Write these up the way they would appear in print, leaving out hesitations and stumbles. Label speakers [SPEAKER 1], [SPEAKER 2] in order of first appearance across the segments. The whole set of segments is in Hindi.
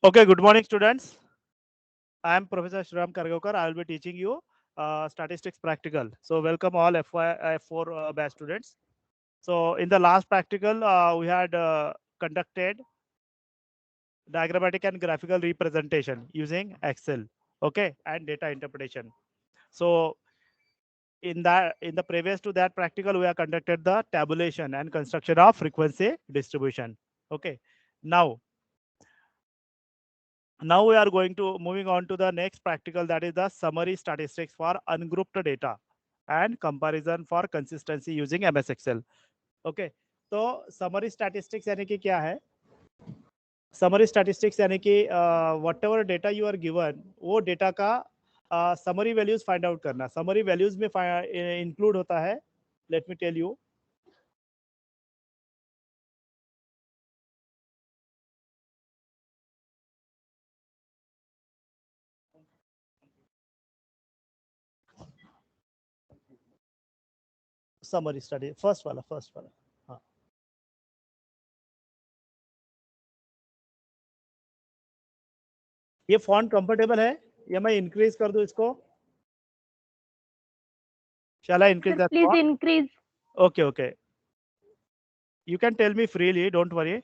[SPEAKER 1] Okay, good morning, students. I am Professor Shriram Kargokar. I will be teaching you statistics practical. So, welcome all F4 batch students. So, in the last practical, we had conducted diagrammatic and graphical representation using Excel, okay, and data interpretation. So, in the previous to that practical, we have conducted the tabulation and construction of frequency distribution. Okay, now now we are going to moving on to the next practical, that is the summary statistics for ungrouped data and comparison for consistency using MS Excel. Okay, तो summary statistics यानी कि क्या है? Summary statistics यानी कि whatever data you are given, वो data का summary values find out करना. Summary values में include होता है, let me tell you, summary study first वाला हाँ. ये font comfortable है या मैं increase कर दूं इसको? Shall I increase
[SPEAKER 2] Sir,
[SPEAKER 1] that
[SPEAKER 2] please
[SPEAKER 1] font?
[SPEAKER 2] increase.
[SPEAKER 1] Okay, okay. You can tell me freely, don't worry.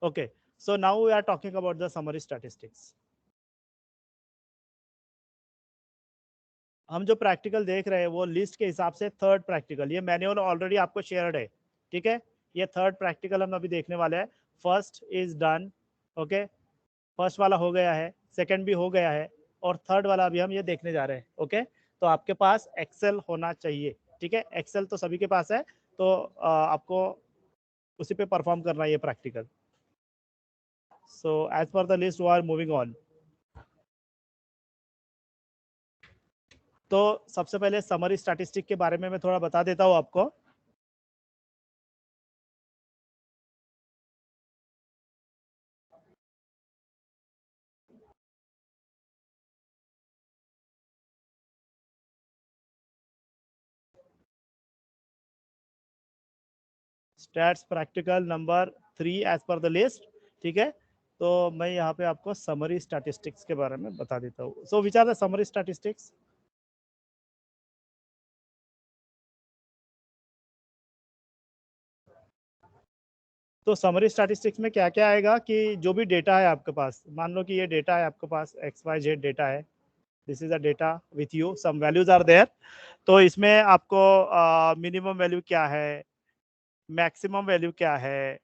[SPEAKER 1] Okay, so now we are talking about the summary statistics. हम जो प्रैक्टिकल देख रहे हैं वो लिस्ट के हिसाब से थर्ड प्रैक्टिकल, ये मैनुअल ऑलरेडी आपको शेयर्ड है, ठीक है. ये थर्ड प्रैक्टिकल हम अभी देखने वाले हैं. First is done. Okay, first वाला हो गया है, सेकंड भी हो गया है, और थर्ड वाला अभी हम ये देखने जा रहे हैं. ओके, तो आपके पास एक्सेल होना चाहिए, ठीक है. एक्सेल तो सभी के पास है, तो आपको उसी पे परफॉर्म करना है ये practical. So as per the list we are moving on. तो सबसे पहले समरी स्टैटिस्टिक के बारे में मैं थोड़ा बता देता हूँ आपको. Stats practical number 3 as per the list, ठीक है. तो मैं यहाँ पे आपको समरी स्टैटिस्टिक्स के बारे में बता देता हूँ. So which are the summary statistics? तो समरी स्टैटिस्टिक्स में क्या क्या आएगा कि जो भी डेटा है आपके पास, मान लो कि ये डेटा है आपके पास, एक्स वाई जेड डेटा है, this is a data with you, some values are there. तो इसमें आपको मिनिमम वैल्यू क्या है, मैक्सिमम वैल्यू क्या है,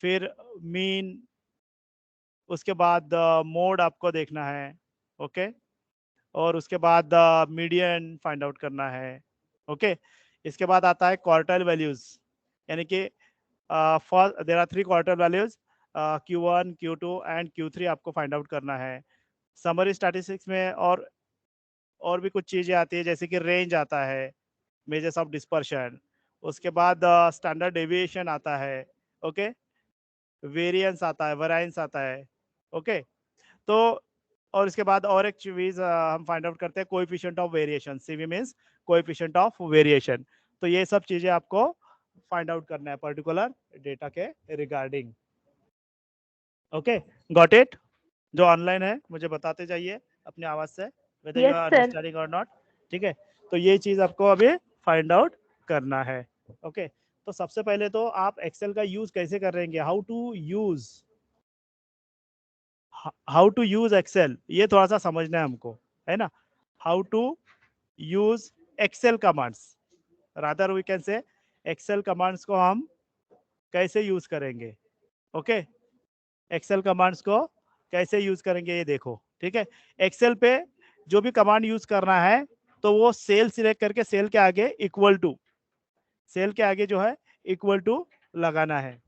[SPEAKER 1] फिर मीन, उसके बाद मोड आपको देखना है. ओके, और उसके बाद मीडियन फाइंड आउट करना है. ओके, इसके बाद आता है क्वार्टर वैल्यूज, यानी कि for there are 3 quarter values, Q1, Q2 and Q3 आपको फाइंड आउट करना है. समरी स्टैटिस्टिक्स में और भी कुछ चीजें आती है, जैसे कि रेंज आता है, मेजर्स ऑफ डिस्पर्शन, उसके बाद स्टैंडर्ड डेविएशन आता है. ओके, वेरिएंस आता है, वेराइंस आता है. ओके, तो और इसके बाद और एक चीज हम फाइंड आउट करते हैं, coefficient of variation. CV means coefficient of variation. तो ये सब चीजें आपको फाइंड आउट करना है पर्टिकुलर डेटा के रिगार्डिंग. Okay, got it? जो ऑनलाइन है मुझे बताते जाइए अपनी आवाज से, whether you
[SPEAKER 2] Yes,
[SPEAKER 1] are
[SPEAKER 2] sir.
[SPEAKER 1] Understanding और नॉट. ठीक है, तो ये चीज आपको अभी फाइंड आउट करना है. ओके, तो सबसे पहले तो आप एक्सेल का यूज कैसे करेंगे, हाउ टू यूज एक्सेल, ये थोड़ा सा समझना है हमको, है ना. How to use Excel commands, rather we can say Excel commands को हम कैसे यूज करेंगे. ओके, एक्सेल कमांड्स को कैसे यूज करेंगे ये देखो, ठीक है. एक्सेल पे जो भी कमांड यूज करना है, तो वो सेल सिलेक्ट करके सेल के आगे इक्वल टू, सेल के आगे जो है इक्वल टू लगाना है.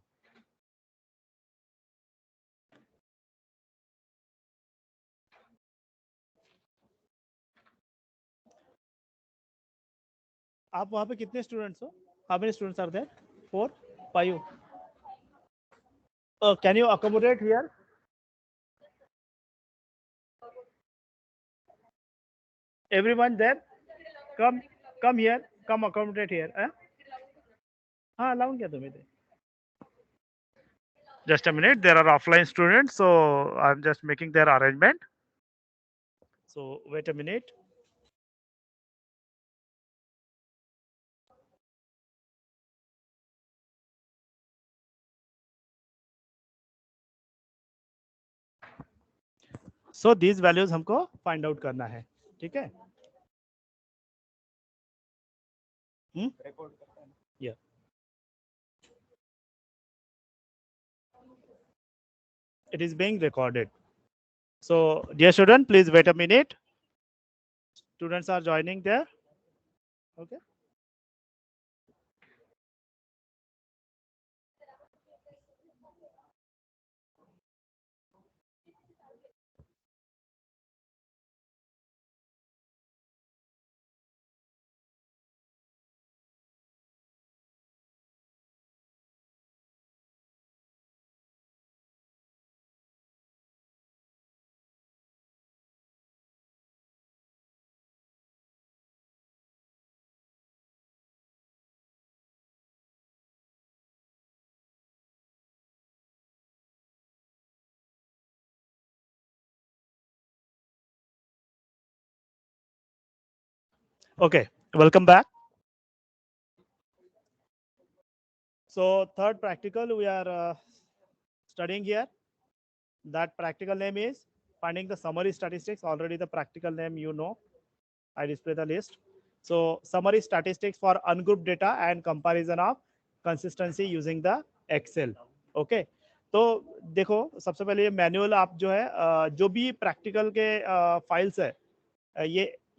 [SPEAKER 1] आप वहां पे कितने स्टूडेंट्स हो, how many students are there? 4, 5. Can you accommodate here? Everyone there, come here, come accommodate here. हाँ लावून घ्या तुम्ही ते. Just a minute, there are offline students, so I'm just making their arrangement. So wait a minute. So these values हमको find out करना है, ठीक है? Yeah. It is being recorded. So dear student, please wait a minute. Students are joining there. Okay. Okay, welcome back. So third practical we are studying here. That practical name is finding the summary statistics. Already the practical name you know. I display the list. So summary statistics for ungrouped data and comparison of consistency using the Excel. Okay. तो देखो सबसे पहले ये मैनुअल आप जो है जो भी प्रैक्टिकल के फाइल्स है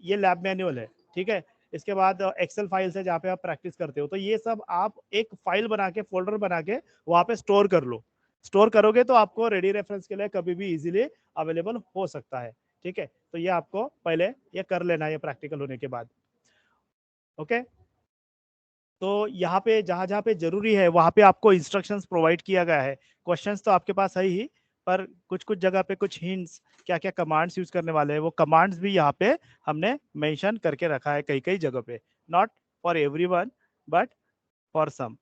[SPEAKER 1] ये लैब मैनुअल है, ठीक है. इसके बाद एक्सेल फाइल्स है जहाँ पे आप प्रैक्टिस करते हो, तो ये सब आप एक फाइल बना के फोल्डर बना के वहाँ पे स्टोर कर लो. स्टोर करोगे तो आपको रेडी रेफरेंस के लिए कभी भी इजीली अवेलेबल हो सकता है, ठीक है. तो ये आपको पहले ये कर लेना है ये प्रैक्टिकल होने के बाद. ओके. तो यहाँ पे जहाँ जहाँ पे जरूरी है वहाँ पे आपको इंस्ट्रक्शंस प्रोवाइड किया गया है. क्वेश्चंस तो आपके पास है ही, पर कुछ कुछ जगह पे कुछ हिंट्स क्या क्या कमांड्स यूज करने वाले हैं वो कमांड्स भी यहाँ पे हमने मेंशन करके रखा है कई कई जगह पे. Not for everyone but for some.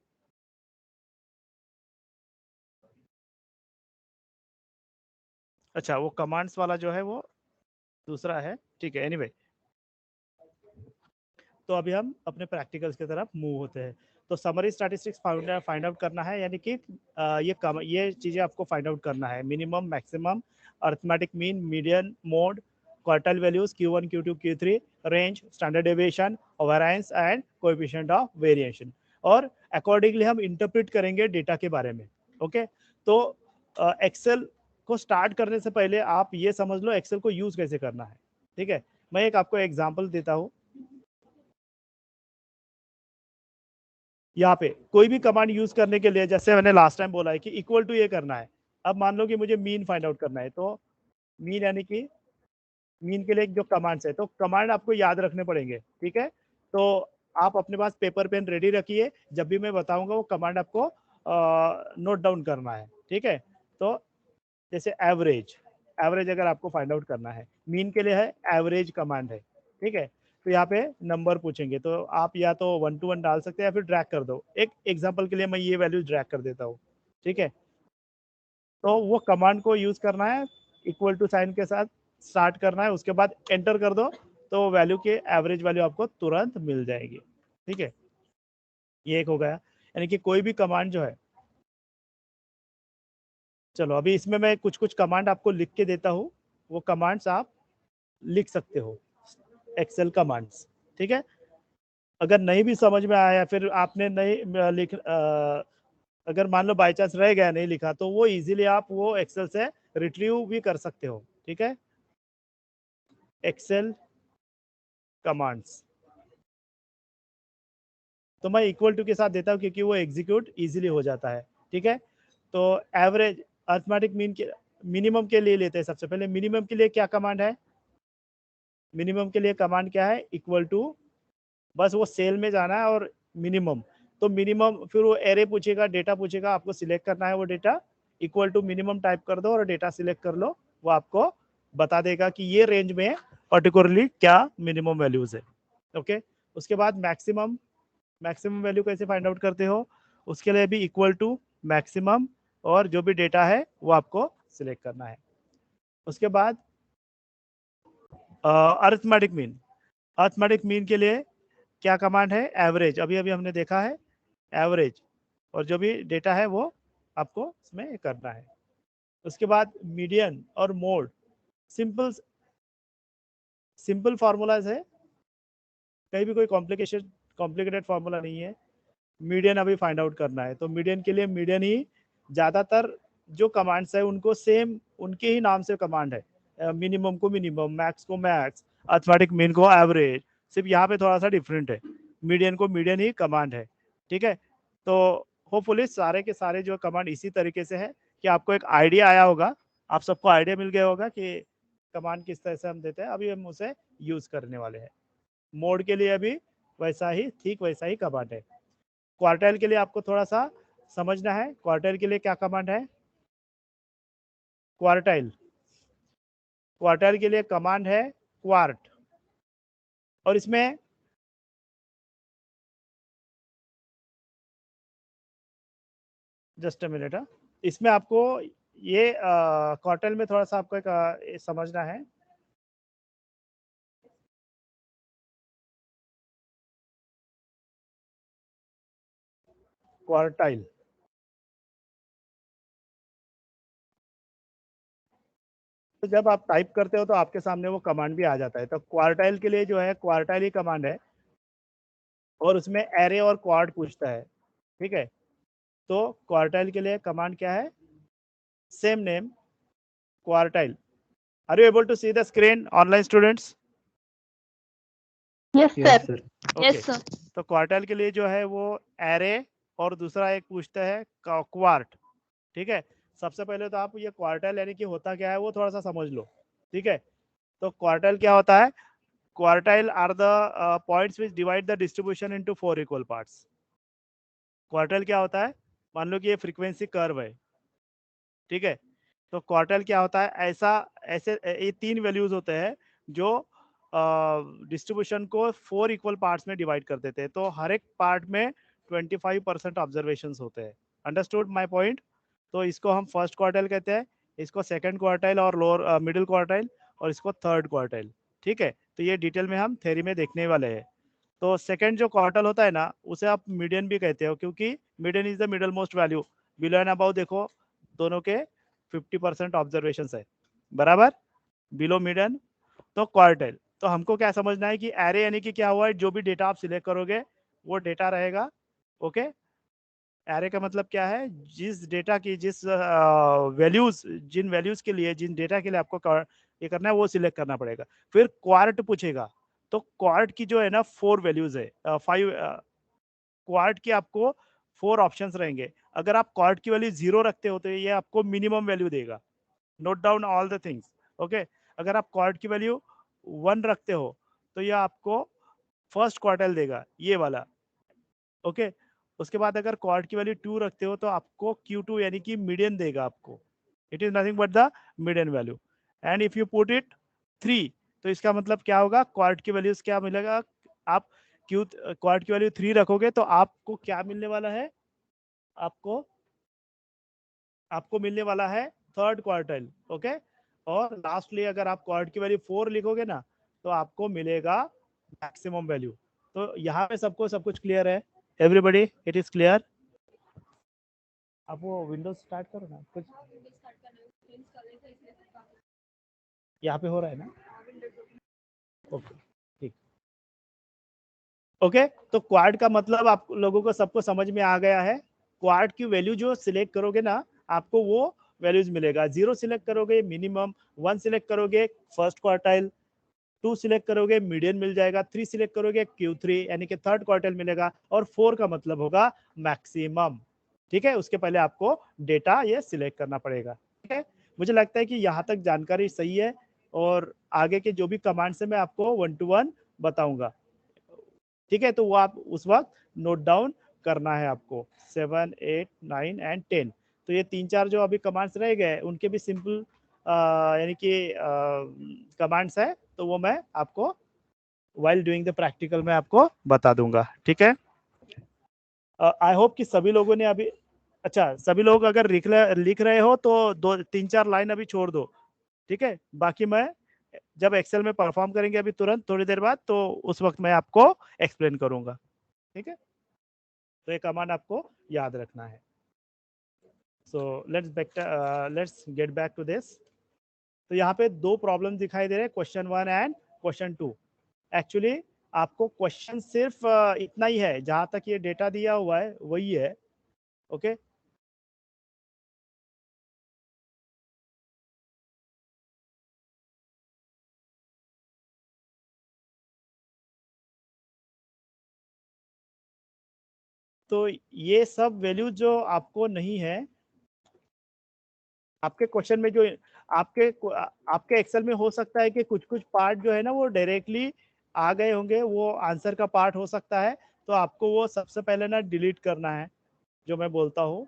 [SPEAKER 1] अच्छा वो कमांड्स वाला जो है वो दूसरा है, ठीक है. एनीवे तो अभी हम अपने प्रैक्टिकल्स की तरफ मूव होते हैं. तो समरी स्टैटिस्टिक्स फाइंड आउट करना है, यानी कि ये चीजें आपको फाइंड आउट करना है. Minimum, maximum, arithmetic mean, median, mode, quartile values Q1, Q2, Q3, range, standard deviation, variance and coefficient of variation. और अकॉर्डिंगली हम इंटरप्रेट करेंगे डेटा के बारे में. ओके. तो एक्सेल को स्टार्ट करने से पहले आप ये समझ लो एक्सेल को यूज कैसे करना है, ठीक है. मैं एक आपको एग्जांपल देता हूँ. यहाँ पे कोई भी कमांड यूज करने के लिए जैसे मैंने लास्ट टाइम बोला है कि इक्वल टू ये करना है. अब मान लो कि मुझे मीन फाइंड आउट करना है, तो मीन यानी कि मीन के लिए जो कमांड्स है तो कमांड आपको याद रखने पड़ेंगे, ठीक है. तो आप अपने पास पेपर पेन रेडी रखिए, जब भी मैं बताऊंगा वो कमांड आपको नोट डाउन करना है, ठीक है. तो जैसे एवरेज, एवरेज अगर आपको फाइंड आउट करना है, मीन के लिए है एवरेज कमांड है, ठीक है. तो यहाँ पे नंबर पूछेंगे तो आप या तो 1 to 1 डाल सकते हैं या फिर ड्रैग कर दो. एक एग्जांपल के लिए मैं ये वैल्यू ड्रैग कर देता हूँ, ठीक है. तो वो कमांड को यूज करना है, इक्वल टू साइन के साथ स्टार्ट करना है, उसके बाद एंटर कर दो तो वैल्यू के एवरेज वैल्यू आपको तुरंत मिल जाएगी, ठीक है. ये एक हो गया. यानी कि कोई भी कमांड जो है, चलो अभी इसमें मैं कुछ कुछ कमांड आपको लिख के देता हूँ, वो कमांड्स आप लिख सकते हो, एक्सेल कमांड्स, ठीक है. अगर नहीं भी समझ में आया फिर आपने नहीं लिख अगर मान लो बाई चांस रह गया नहीं लिखा तो वो इजीली आप वो एक्सेल से रिट्रीव भी कर सकते हो, ठीक है. एक्सेल कमांड्स तो मैं इक्वल टू के साथ देता हूँ क्योंकि वो एग्जीक्यूट इजीली हो जाता है, ठीक है. तो एवरेज, अरिथमेटिक मीन के मिनिमम के लिए लेते हैं. सबसे पहले मिनिमम के लिए क्या कमांड है, मिनिमम के लिए कमांड क्या है, इक्वल टू, बस वो सेल में जाना है और मिनिमम. तो मिनिमम फिर वो एरे पूछेगा, डेटा पूछेगा, आपको सिलेक्ट करना है वो data, equal to minimum type कर दो और डेटा सिलेक्ट कर लो. वो आपको बता देगा कि ये रेंज में पर्टिकुलरली क्या मिनिमम वैल्यूज है. ओके. उसके बाद मैक्सिमम, मैक्सिमम वैल्यू कैसे फाइंड आउट करते हो, उसके लिए भी इक्वल टू मैक्सिमम और जो भी डेटा है वो आपको सिलेक्ट करना है। उसके बाद अरिथमेटिक मीन, अरिथमेटिक मीन के लिए क्या कमांड है, एवरेज, अभी अभी हमने देखा है एवरेज, और जो भी डेटा है वो आपको इसमें करना है। उसके बाद मीडियन और मोड, सिंपल सिंपल फार्मूलाज है, कहीं भी कोई कॉम्प्लिकेटेड फार्मूला नहीं है। मीडियन अभी फाइंड आउट करना है, तो मीडियन के लिए मीडियन ही ज़्यादातर जो कमांड्स है उनको सेम उनके ही नाम से कमांड है, मिनिमम को मिनिमम, मैक्स को मैक्स, अर्थमेटिक मीन को एवरेज, सिर्फ यहाँ पे थोड़ा सा डिफरेंट है, मीडियन को मीडियन ही कमांड है। ठीक है, तो होपफुली सारे के सारे जो कमांड इसी तरीके से है कि आपको एक आइडिया आया होगा, आप सबको आइडिया मिल गया होगा कि कमांड किस तरह से हम देते हैं। अभी हम उसे यूज करने वाले हैं। मोड के लिए अभी वैसा ही, ठीक वैसा ही कमांड है। क्वार्टाइल के लिए आपको थोड़ा सा समझना है, क्वार्टाइल के लिए क्या कमांड है। क्वार्टाइल, क्वार्टाइल के लिए कमांड है क्वार्ट, और इसमें जस्ट अ मिनट, इसमें आपको ये क्वार्टाइल में थोड़ा सा आपको एक समझना है। क्वार्टाइल, तो जब आप टाइप करते हो तो आपके सामने वो कमांड भी आ जाता है। तो क्वार्टाइल के लिए जो है क्वार्टाइल ही कमांड है, और उसमें एरे और क्वार्ट पूछता है। ठीक है, तो क्वार्टाइल के लिए कमांड क्या है, same name, quartile. Are you able to see the screen online students?
[SPEAKER 2] Yes sir.
[SPEAKER 1] Yes sir. तो क्वार्टाइल के लिए जो है वो एरे, और दूसरा एक पूछता है क्वार्ट। ठीक है, सबसे पहले तो आप ये क्वार्टाइल यानी कि होता क्या है वो थोड़ा सा समझ लो। ठीक है, तो क्वार्टाइल क्या होता है, quartile are the points which divide the distribution into 4 equal parts. Quartile क्या होता है, मान लो कि ये फ्रीक्वेंसी कर्व है। ठीक है, तो क्वार्टाइल क्या होता है, ऐसा ऐसे ये 3 वैल्यूज होते हैं जो डिस्ट्रीब्यूशन को 4 इक्वल पार्ट्स में डिवाइड कर देते हैं। तो हर एक पार्ट में 25% ऑब्जर्वेशंस होते हैं। Understood my point? तो इसको हम फर्स्ट क्वार्टाइल कहते हैं, इसको सेकंड क्वार्टाइल और लोअर मिडिल क्वार्टाइल, और इसको थर्ड क्वार्टाइल। ठीक है, तो ये डिटेल में हम थ्योरी में देखने वाले हैं। तो सेकंड जो क्वार्टाइल होता है ना, उसे आप मीडियन भी कहते हो, क्योंकि median is the middle most value. Below and above देखो, दोनों के 50% ऑब्जर्वेशन है, बराबर, बिलो मीडियन। तो क्वार्टाइल, तो हमको क्या समझना है कि एरे यानी कि क्या हुआ है, जो भी डेटा आप सिलेक्ट करोगे वो डेटा रहेगा। ओके, एरे का मतलब क्या है, जिस डेटा की जिस वैल्यूज, जिन वैल्यूज के लिए, जिन डेटा के लिए आपको ये करना है वो सिलेक्ट करना पड़ेगा। फिर क्वार्ट पूछेगा, तो क्वार्ट की जो है ना 4 वैल्यूज है, 5 क्वार्ट की आपको 4 ऑप्शंस रहेंगे। अगर आप क्वार्ट की वैल्यू 0 रखते हो तो ये आपको मिनिमम वैल्यू देगा। Note down all the things. Okay, अगर आप क्वार्ट की वैल्यू 1 रखते हो तो ये आपको फर्स्ट क्वार्टाइल देगा, ये वाला। ओके, उसके बाद अगर क्वार्ट की वैल्यू 2 रखते हो तो आपको Q2 यानी कि मीडियन देगा आपको। It is nothing but the median value. And if you put it 3, तो इसका मतलब क्या होगा, क्वार्ट की वैल्यूज क्या मिलेगा, आप क्वार्ट की वैल्यू 3 रखोगे तो आपको क्या मिलने वाला है, आपको आपको मिलने वाला है थर्ड क्वार्टाइल। ओके, और लास्टली अगर आप क्वार्ट की वैल्यू 4 लिखोगे ना तो आपको मिलेगा मैक्सिमम वैल्यू। तो यहाँ पे सबको सब कुछ क्लियर है, एवरीबॉडी इट इज क्लियर? आप वो विंडोज स्टार्ट करो ना, कुछ यहाँ पे हो रहा है ना। ओके, ठीक। ओके, तो क्वाड का मतलब आप लोगों को सबको समझ में आ गया है। क्वाड की वैल्यू जो सिलेक्ट करोगे ना, आपको वो वैल्यूज मिलेगा। 0 सिलेक्ट करोगे मिनिमम, 1 सिलेक्ट करोगे फर्स्ट क्वार्टाइल, 2 सिलेक्ट करोगे मीडियन मिल जाएगा, 3 सिलेक्ट करोगे Q3 यानी कि थर्ड क्वार्टाइल मिलेगा, और 4 का मतलब होगा मैक्सिमम। ठीक है, उसके पहले आपको डेटा ये सिलेक्ट करना पड़ेगा। ठीक है, मुझे लगता है कि यहाँ तक जानकारी सही है, और आगे के जो भी कमांड्स है मैं आपको 1 to 1 बताऊंगा। ठीक है, तो वो आप उस वक्त नोट डाउन करना है आपको। 7, 8, 9 एंड 10, तो ये 3-4 जो अभी कमांड्स रह गए उनके भी सिंपल यानी कि कमांड्स है, तो वो मैं आपको वाइल डूइंग द प्रैक्टिकल में आपको बता दूंगा। ठीक है, आई होप कि सभी लोगों ने अभी, अच्छा सभी लोग अगर लिख रहे हो तो दो तीन चार लाइन अभी छोड़ दो, ठीक है। बाकी मैं जब एक्सेल में परफॉर्म करेंगे अभी तुरंत थोड़ी देर बाद, तो उस वक्त मैं आपको एक्सप्लेन करूंगा, ठीक है। तो ये कमांड आपको याद रखना है। So let's get back to this. तो यहाँ पे दो प्रॉब्लम दिखाई दे रहे हैं, क्वेश्चन 1 एंड क्वेश्चन 2। एक्चुअली आपको क्वेश्चन सिर्फ इतना ही है, जहां तक ये डेटा दिया हुआ है वही है, ओके। तो ये सब वैल्यू जो आपको नहीं है आपके क्वेश्चन में, जो आपके आपके एक्सेल में हो सकता है कि कुछ कुछ पार्ट जो है ना वो डायरेक्टली आ गए होंगे, वो आंसर का पार्ट हो सकता है। तो आपको वो सबसे पहले ना डिलीट करना है, जो मैं बोलता हूँ।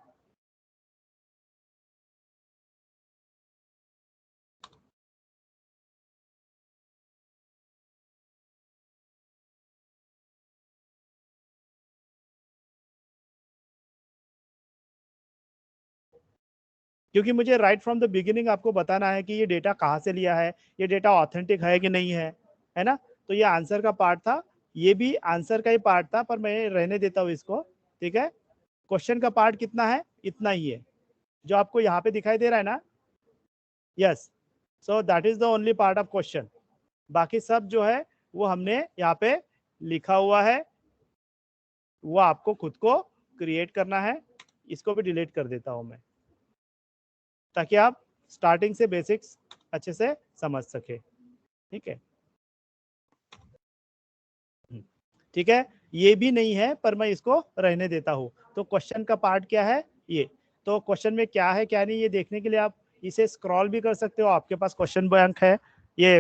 [SPEAKER 1] क्योंकि मुझे राइट फ्रॉम द बिगिनिंग आपको बताना है कि ये डेटा कहाँ से लिया है, ये डेटा ऑथेंटिक है कि नहीं है ना। तो ये आंसर का पार्ट था, ये भी आंसर का ही पार्ट था, पर मैं रहने देता हूँ इसको, ठीक है। क्वेश्चन का पार्ट कितना है, इतना ही है, जो आपको यहाँ पे दिखाई दे रहा है ना। Yes, so that is the only part of question. बाकी सब जो है वो हमने यहाँ पे लिखा हुआ है, वो आपको खुद को क्रिएट करना है। इसको भी डिलीट कर देता हूँ मैं, ताकि आप स्टार्टिंग से बेसिक्स अच्छे से समझ सके, ठीक है। ठीक है, ये भी नहीं है पर मैं इसको रहने देता हूँ। तो क्वेश्चन का पार्ट क्या है ये, तो क्वेश्चन में क्या है क्या नहीं ये देखने के लिए आप इसे स्क्रॉल भी कर सकते हो। आपके पास क्वेश्चन बैंक है, ये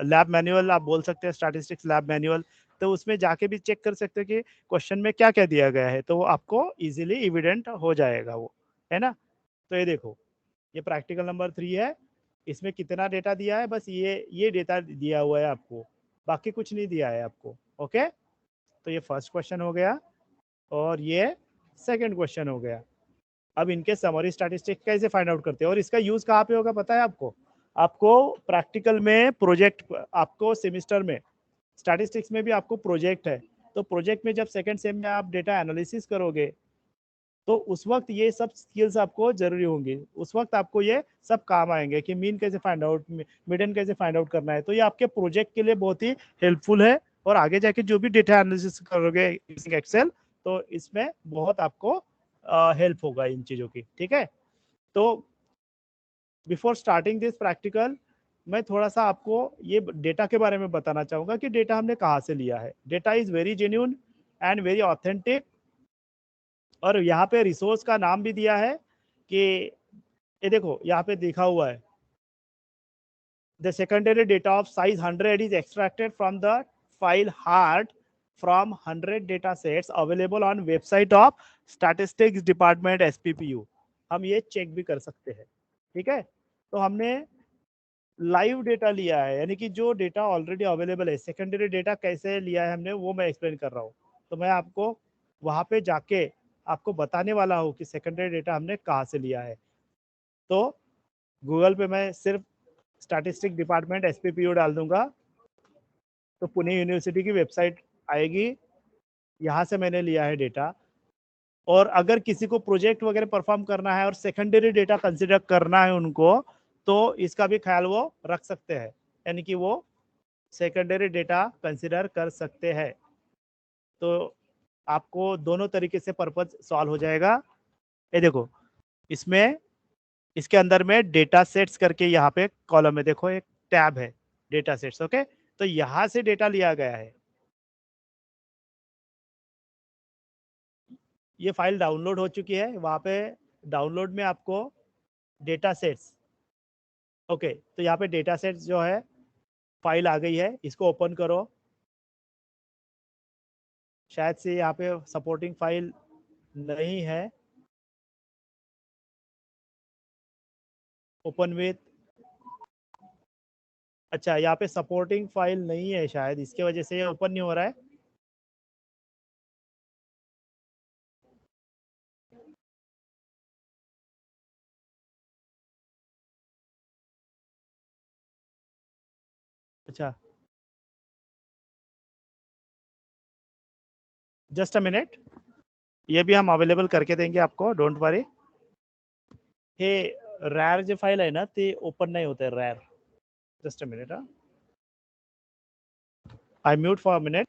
[SPEAKER 1] लैब मैनुअल आप बोल सकते हैं, स्टैटिस्टिक्स लैब मैनुअल। तो उसमें जाके भी चेक कर सकते हो कि क्वेश्चन में क्या क्या दिया गया है, तो वो आपको इजीली इविडेंट हो जाएगा वो, है ना। तो ये देखो, ये प्रैक्टिकल नंबर 3 है। इसमें कितना डेटा दिया है, बस ये डेटा दिया हुआ है आपको, बाकी कुछ नहीं दिया है आपको, ओके। तो ये फर्स्ट क्वेश्चन हो गया, और ये सेकंड क्वेश्चन हो गया। अब इनके समरी स्टैटिस्टिक्स कैसे फाइंड आउट करते हैं, और इसका यूज कहाँ पे होगा पता है आपको? आपको प्रैक्टिकल में प्रोजेक्ट, आपको सेमिस्टर में स्टैटिस्टिक्स में भी आपको प्रोजेक्ट है। तो प्रोजेक्ट में जब सेकंड सेम में आप डेटा एनालिसिस करोगे, तो उस वक्त ये सब स्किल्स आपको जरूरी होंगी। उस वक्त आपको ये सब काम आएंगे कि मीन कैसे फाइंड आउट, मीडियन कैसे फाइंड आउट करना है। तो ये आपके प्रोजेक्ट के लिए बहुत ही हेल्पफुल है, और आगे जाके जो भी डेटा एनालिसिस करोगे यूजिंग एक्सेल, तो इसमें बहुत आपको हेल्प होगा इन चीज़ों की, ठीक है। तो बिफोर स्टार्टिंग दिस प्रैक्टिकल, मैं थोड़ा सा आपको ये डेटा के बारे में बताना चाहूँगा कि डेटा हमने कहाँ से लिया है। Data is very genuine and very authentic. और यहाँ पे रिसोर्स का नाम भी दिया है कि ये देखो यहाँ पे लिखा हुआ है, the secondary data of size 100 is extracted from the file heart from 100 data sets available on website of statistics department SPPU. हम ये चेक भी कर सकते हैं, ठीक है। तो हमने लाइव डेटा लिया है, यानी कि जो डेटा ऑलरेडी अवेलेबल है। सेकेंडरी डेटा कैसे लिया है हमने, वो मैं एक्सप्लेन कर रहा हूँ। तो मैं आपको वहाँ पे जाके आपको बताने वाला हूँ कि सेकेंडरी डेटा हमने कहाँ से लिया है। तो गूगल पे मैं सिर्फ स्टैटिस्टिक डिपार्टमेंट एसपीपीयू डाल दूंगा, तो पुणे यूनिवर्सिटी की वेबसाइट आएगी। यहाँ से मैंने लिया है डेटा। और अगर किसी को प्रोजेक्ट वगैरह परफॉर्म करना है और सेकेंडरी डेटा कंसिडर करना है उनको, तो इसका भी ख्याल वो रख सकते हैं, यानी कि वो सेकेंडरी डेटा कंसिडर कर सकते हैं। तो आपको दोनों तरीके से पर्पज सॉल्व हो जाएगा। ये देखो, इसमें इसके अंदर में डेटा सेट्स करके यहाँ पे कॉलम है, देखो एक टैब है, डेटा सेट्स, ओके। तो यहाँ से डेटा लिया गया है। ये फाइल डाउनलोड हो चुकी है, वहाँ पे डाउनलोड में आपको डेटा सेट्स, ओके। तो यहाँ पे डेटा सेट्स जो है फाइल आ गई है, इसको ओपन करो। शायद से यहाँ पे सपोर्टिंग फाइल नहीं है, ओपन विथ, अच्छा यहाँ पे सपोर्टिंग फाइल नहीं है, शायद इसके वजह से ये ओपन नहीं हो रहा है। अच्छा, जस्ट अ मिनट, ये भी हम अवेलेबल करके देंगे आपको, डोंट वरी। हे रॅर जे फाईल आहे ना ते ओपन नाही होत आहे, RAR. Just a minute, I mute for a minute.